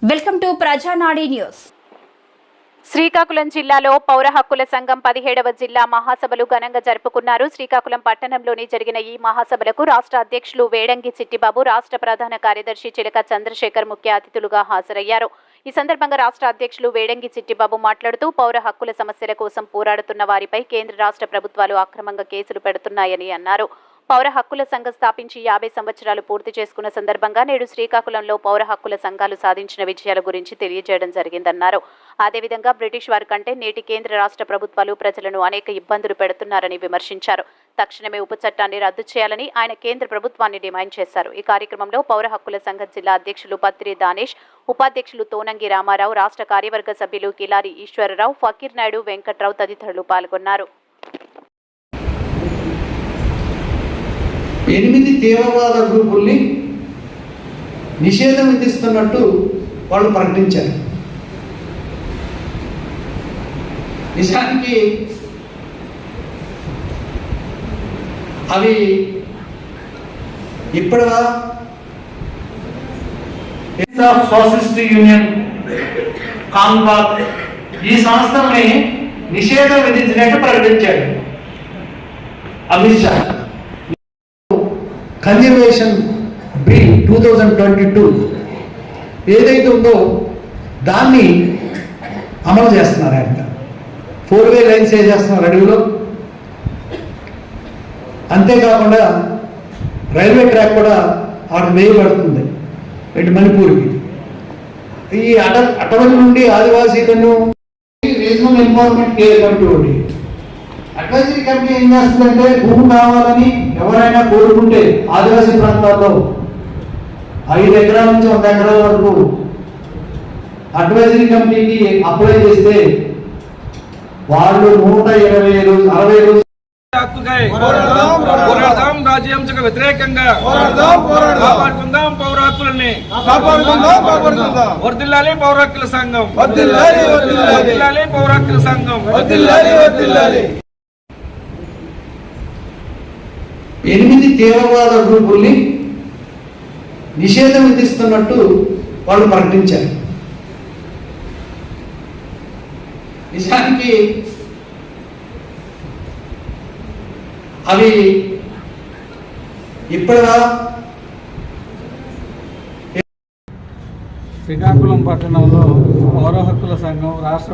Welcome to ప్రజానాడి news. Srikakulam జిల్లాలో పౌర హక్కుల సంఘం 17వ జిల్లా మహాసభలు ఘనంగా జరుపుకున్నారు. శ్రీకాకుళం పట్టణంలోని జరిగిన ఈ మహాసభలకు రాష్ట్ర అధ్యక్షులు వేడంగి చిట్టిబాబు, రాష్ట్ర ప్రధాన కార్యదర్శి చిలక చంద్రశేఖర్ ముఖ్య అతిథులుగా హాజరయ్యారు. ఈ సందర్భంగా రాష్ట్ర అధ్యక్షులు వేడంగి చిట్టిబాబు మాట్లాడుతూ పౌర హక్కుల సమస్యల కోసం పోరాడుతున్న వారిపై కేంద్ర రాష్ట్ర ప్రభుత్వాలు అక్రమంగా కేసులు పెడుతున్నాయని అన్నారు. పౌర హక్కుల సంఘం స్థాపించి 50 సంవత్సరాలు పూర్తి చేసుకున్న సందర్భంగా నేడు శ్రీకాకుళంలో పౌర హక్కుల సంఘాలు సాధించిన విజయాల గురించి తెలియజేయడం జరిగిందన్నారు. అదేవిధంగా బ్రిటిష్ వారి కంటే నేటి కేంద్ర రాష్ట్ర ప్రభుత్వాలు ప్రజలను అనేక ఇబ్బందులు పెడుతున్నారని విమర్శించారు. తక్షణమే ఉప చట్టాన్ని రద్దు చేయాలని ఆయన కేంద్ర ప్రభుత్వాన్ని డిమాండ్ చేశారు. ఈ కార్యక్రమంలో పౌర హక్కుల సంఘం జిల్లా అధ్యక్షులు పత్రి దానేష్, ఉపాధ్యక్షులు తోనంగి రామారావు, రాష్ట్ర కార్యవర్గ సభ్యులు కిలారి ఈశ్వరరావు, ఫకీర్ నాయుడు, వెంకట్రావు తదితరులు పాల్గొన్నారు. 8 తీవ్రవాద గ్రూపుల్ని నిషేధం విధిస్తున్నట్టు వాళ్ళు ప్రకటించారు. నిజానికి అవి ఇప్పటివా సోషలిస్ట్ యూనియన్ కాంగ్బాక్ ఈ సంస్థల్ని నిషేధం విధించినట్టు ప్రకటించాడు అమిత్ షా. కన్జర్వేషన్ బిల్ 2022 ఏదైతే ఉందో దాన్ని అమలు చేస్తున్నారు. ఆయన 4-వే లైన్స్ వేసేస్తున్నారు అడవిలో. అంతేకాకుండా రైల్వే ట్రాక్ కూడా ఆవిడ వేయబడుతుంది ఇటు మణిపూర్కి. ఈ అటవీ నుండి ఆదివాసీలను రీజనల్ ఎన్విరాన్మెంట్ కేర్ కమిటీ ఒకటి అడ్వైజరీ కమిటీ ఏం చేస్తుందంటే భూమి కావాలని ఎవరైనా కోరుకుంటే ఆదివాసీ ప్రాంతాల్లో 5 ఎకరాల నుంచి 100 ఎకరాల వరకు అడ్వైజరీ కమిటీకి అప్లై చేస్తే వాళ్ళు 120 రోజులు 60 రోజులు రాజ్యాంశకు వ్యతిరేకంగా కాపాడుకుందాం పౌర హక్కులని, వర్ధిల్లాలి పౌర హక్కుల సంఘం, వర్ధిల్లాలి పౌర హక్కుల సంఘం. 8 తీవ్రవాద గ్రూపుల్ని నిషేధం విధిస్తున్నట్టు వాళ్ళు ప్రకటించారు. నిజానికి అవి ఇప్పటివా శ్రీకాకుళం పట్టణంలో పౌర హక్కుల సంఘం రాష్ట్ర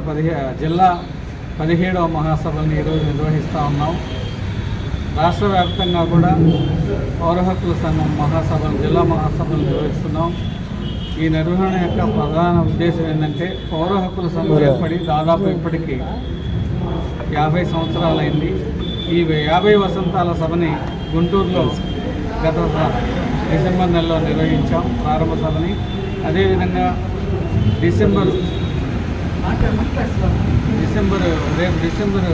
జిల్లా 17వ మహాసభలను ఈరోజు నిర్వహిస్తూ ఉన్నాం. రాష్ట్ర వ్యాప్తంగా కూడా పౌర హక్కుల సంఘం మహాసభలు, జిల్లా మహాసభలు నిర్వహిస్తున్నాం. ఈ నిర్వహణ యొక్క ప్రధాన ఉద్దేశం ఏంటంటే పౌర హక్కుల సంఘం ఏర్పడి దాదాపు ఇప్పటికీ 50 సంవత్సరాలైంది. ఈ 50 వసంతాల సభని గుంటూరులో గత డిసెంబర్ నెలలో నిర్వహించాం ప్రారంభ సభని. అదేవిధంగా రేపు డిసెంబర్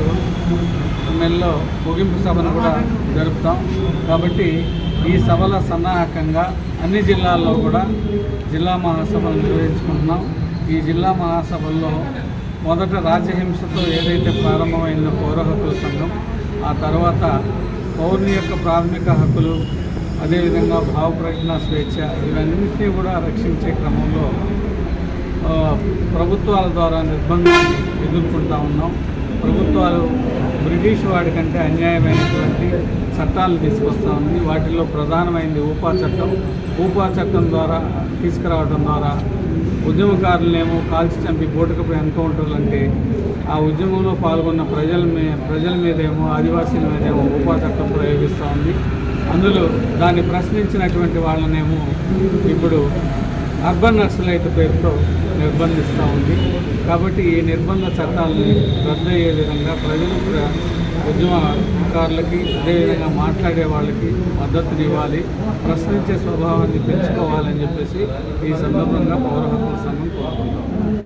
నెలలో ముగింపు సభను కూడా జరుపుతాం. కాబట్టి ఈ సభల సన్నాహకంగా అన్ని జిల్లాల్లో కూడా జిల్లా మహాసభలు నిర్వహించుకుంటున్నాం. ఈ జిల్లా మహాసభల్లో మొదట రాజ్యహింసతో ఏదైతే ప్రారంభమైందో పౌర హక్కుల సంఘం, ఆ తర్వాత పౌరుని యొక్క ప్రాథమిక హక్కులు, అదేవిధంగా భావ ప్రకటన స్వేచ్ఛ, ఇవన్నింటినీ కూడా రక్షించే క్రమంలో ప్రభుత్వాల ద్వారా నిర్బంధాన్ని ఎదుర్కొంటూ ఉన్నాం. ప్రభుత్వాలు బ్రిటిష్ వాడి కంటే అన్యాయమైనటువంటి చట్టాలను తీసుకొస్తూ ఉంది. వాటిల్లో ప్రధానమైనది ఊపా చట్టం ద్వారా తీసుకురావడం ద్వారా ఉద్యమకారులనేమో కాల్చి చంపి బోటుకపై ఎన్కౌంటర్లు అంటే ఆ ఉద్యమంలో పాల్గొన్న ప్రజల మీదేమో ఆదివాసీల మీదేమో ఊపా చట్టం ప్రయోగిస్తూ ఉంది. అందులో దాన్ని ప్రశ్నించినటువంటి వాళ్ళనేమో ఇప్పుడు అర్బన్ నక్సలైట్ పేరుతో నిర్బంధిస్తూ ఉంది. కాబట్టి ఈ నిర్బంధ చట్టాలని రద్దయ్యే విధంగా ప్రజలు కూడా ఉద్యమకారులకి, అదేవిధంగా మాట్లాడే వాళ్ళకి మద్దతునివ్వాలి, ప్రశ్నించే స్వభావాన్ని పెంచుకోవాలని చెప్పేసి ఈ సందర్భంగా పౌర హక్కుల సంఘం కోరుకుంటాం.